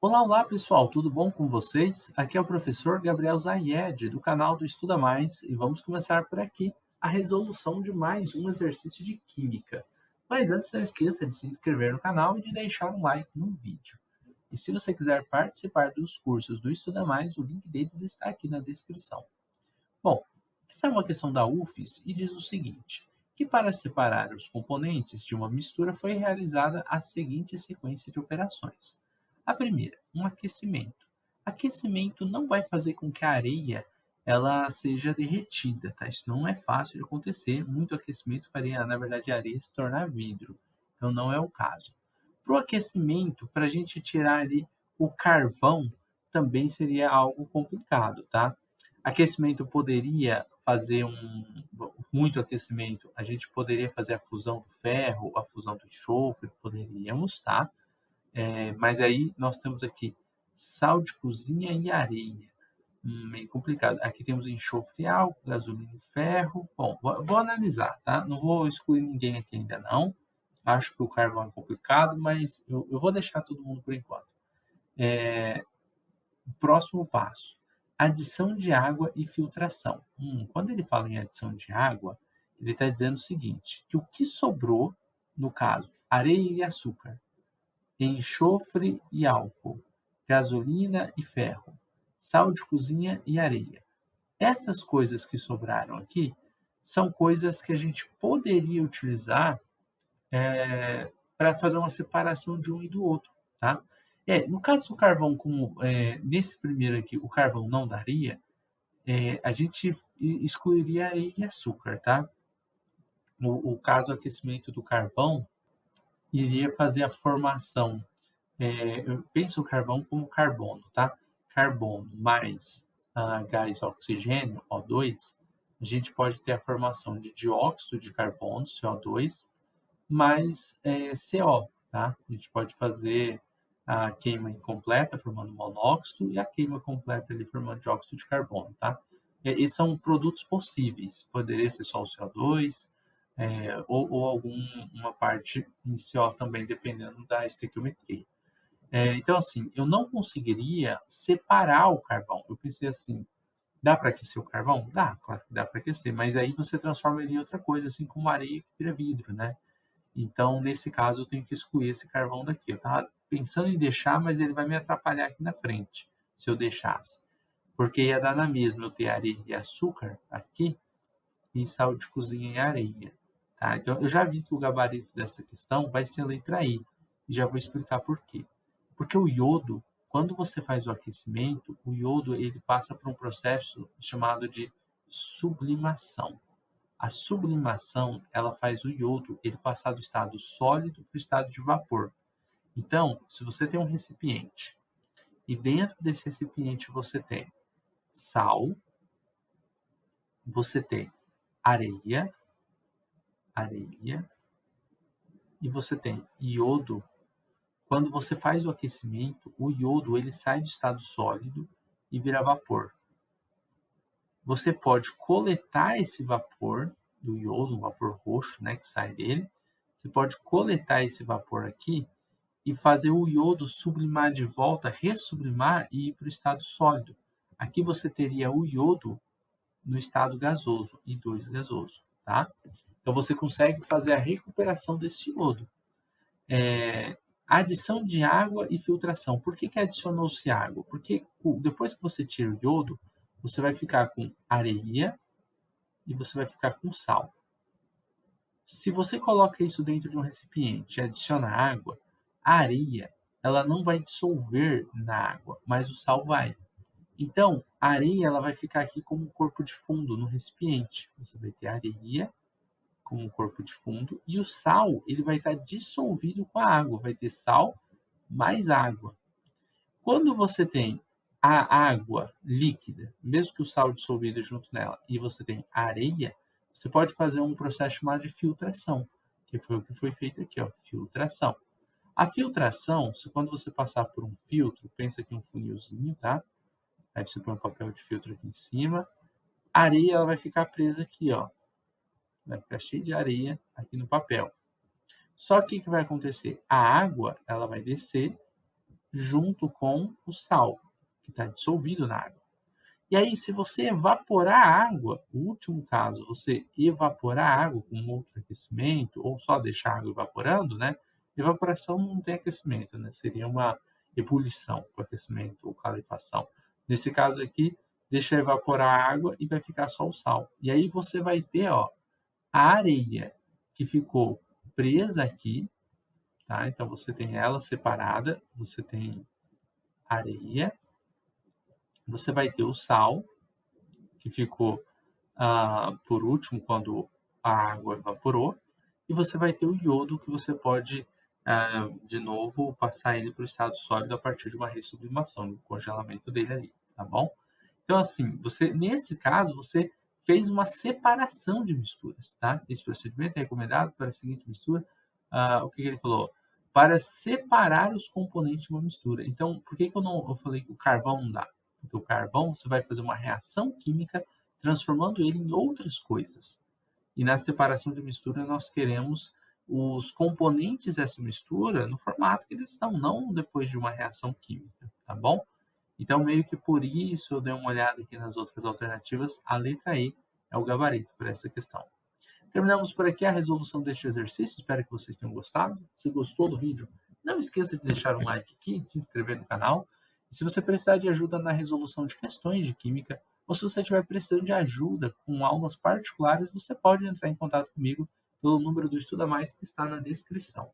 Olá, olá pessoal, tudo bom com vocês? Aqui é o professor Gabriel Zayed, do canal do Estuda Mais, e vamos começar por aqui a resolução de mais um exercício de química. Mas antes, não esqueça de se inscrever no canal e de deixar um like no vídeo. E se você quiser participar dos cursos do Estuda Mais, o link deles está aqui na descrição. Bom, essa é uma questão da UFES e diz o seguinte, que para separar os componentes de uma mistura foi realizada a seguinte sequência de operações. A primeira, um aquecimento. Aquecimento não vai fazer com que a areia ela seja derretida, tá? Isso não é fácil de acontecer. Muito aquecimento faria, na verdade, a areia se tornar vidro. Então não é o caso. Para o aquecimento, para a gente tirar ali o carvão, também seria algo complicado, tá? Aquecimento poderia fazer muito aquecimento, a gente poderia fazer a fusão do ferro, a fusão do enxofre, poderíamos, tá? Mas aí nós temos aqui sal de cozinha e areia. Meio complicado. Aqui temos enxofre e álcool, gasolina e ferro. Bom, vou analisar, tá? Não vou excluir ninguém aqui ainda não. Acho que o carvão é complicado, mas eu vou deixar todo mundo por enquanto. Próximo passo: adição de água e filtração. Quando ele fala em adição de água, ele está dizendo o seguinte, que o que sobrou, no caso, areia e açúcar, enxofre e álcool, gasolina e ferro, sal de cozinha e areia. Essas coisas que sobraram aqui são coisas que a gente poderia utilizar para fazer uma separação de um e do outro, tá? No caso do carvão, como nesse primeiro aqui o carvão não daria, a gente excluiria areia e açúcar, tá? No caso do aquecimento do carvão, iria fazer a formação. Eu penso o carvão como carbono, tá? Carbono mais gás oxigênio, O2, a gente pode ter a formação de dióxido de carbono, CO2, mais CO, tá? A gente pode fazer a queima incompleta formando monóxido e a queima completa ali formando dióxido de carbono, tá? Esses são produtos possíveis, poderia ser só o CO2, ou alguma parte em CO também, dependendo da estequiometria. Então, assim, eu não conseguiria separar o carvão. Eu pensei assim, dá para aquecer o carvão? Dá, claro que dá para aquecer, mas aí você transforma ele em outra coisa, assim como areia que vira vidro, né? Então, nesse caso, eu tenho que excluir esse carvão daqui. Eu estava pensando em deixar, mas ele vai me atrapalhar aqui na frente, se eu deixasse. Porque ia dar na mesma eu ter areia e açúcar aqui e sal de cozinha e areia. Tá? Então, eu já vi que o gabarito dessa questão vai ser a letra I. E já vou explicar por quê. Porque o iodo, quando você faz o aquecimento, o iodo ele passa por um processo chamado de sublimação. A sublimação, ela faz o iodo ele passar do estado sólido para o estado de vapor. Então, se você tem um recipiente e dentro desse recipiente você tem sal, você tem areia, areia e você tem iodo. Quando você faz o aquecimento, o iodo ele sai do estado sólido e vira vapor. Você pode coletar esse vapor do iodo, um vapor roxo, né, que sai dele. Você pode coletar esse vapor aqui e fazer o iodo sublimar de volta, ressublimar e ir para o estado sólido. Aqui você teria o iodo no estado gasoso, I2 gasoso, tá? Então você consegue fazer a recuperação desse iodo. Adição de água e filtração. Por que adicionou-se água? Porque depois que você tira o iodo, você vai ficar com areia e você vai ficar com sal. Se você coloca isso dentro de um recipiente e adiciona água, a areia ela não vai dissolver na água, mas o sal vai. Então, a areia ela vai ficar aqui como um corpo de fundo no recipiente. Você vai ter areia como um corpo de fundo e o sal ele vai estar dissolvido com a água. Vai ter sal mais água. Quando você tem a água líquida, mesmo que o sal dissolvido junto nela, e você tem areia, você pode fazer um processo chamado de filtração, que foi o que foi feito aqui, ó, filtração. A filtração, quando você passar por um filtro, pensa aqui um funilzinho, tá? Aí você põe um papel de filtro aqui em cima. A areia ela vai ficar presa aqui, ó. Vai ficar cheia de areia aqui no papel. Só que o que vai acontecer? A água ela vai descer junto com o sal, que está dissolvido na água. E aí, se você evaporar a água, o último caso, você evaporar a água com outro aquecimento, ou só deixar a água evaporando, né? Evaporação não tem aquecimento, né? Seria uma ebulição com aquecimento ou calefação. Nesse caso aqui, deixa evaporar a água e vai ficar só o sal. E aí você vai ter, ó, a areia que ficou presa aqui, tá? Então você tem ela separada, você tem areia, você vai ter o sal que ficou por último quando a água evaporou, e você vai ter o iodo que você pode, de novo, passar ele para o estado sólido a partir de uma ressublimação, no congelamento dele ali, tá bom? Então, assim, você, nesse caso, você fez uma separação de misturas, tá? Esse procedimento é recomendado para a seguinte mistura. O que ele falou? Para separar os componentes de uma mistura. Então, por que eu falei que o carvão não dá? Porque o carvão você vai fazer uma reação química transformando ele em outras coisas. E na separação de mistura nós queremos os componentes dessa mistura no formato que eles estão, não depois de uma reação química, tá bom? Então, meio que por isso eu dei uma olhada aqui nas outras alternativas. A letra E é o gabarito para essa questão. Terminamos por aqui a resolução deste exercício. Espero que vocês tenham gostado. Se gostou do vídeo, não esqueça de deixar um like aqui e de se inscrever no canal. E se você precisar de ajuda na resolução de questões de química, ou se você estiver precisando de ajuda com aulas particulares, você pode entrar em contato comigo pelo número do Estuda Mais que está na descrição.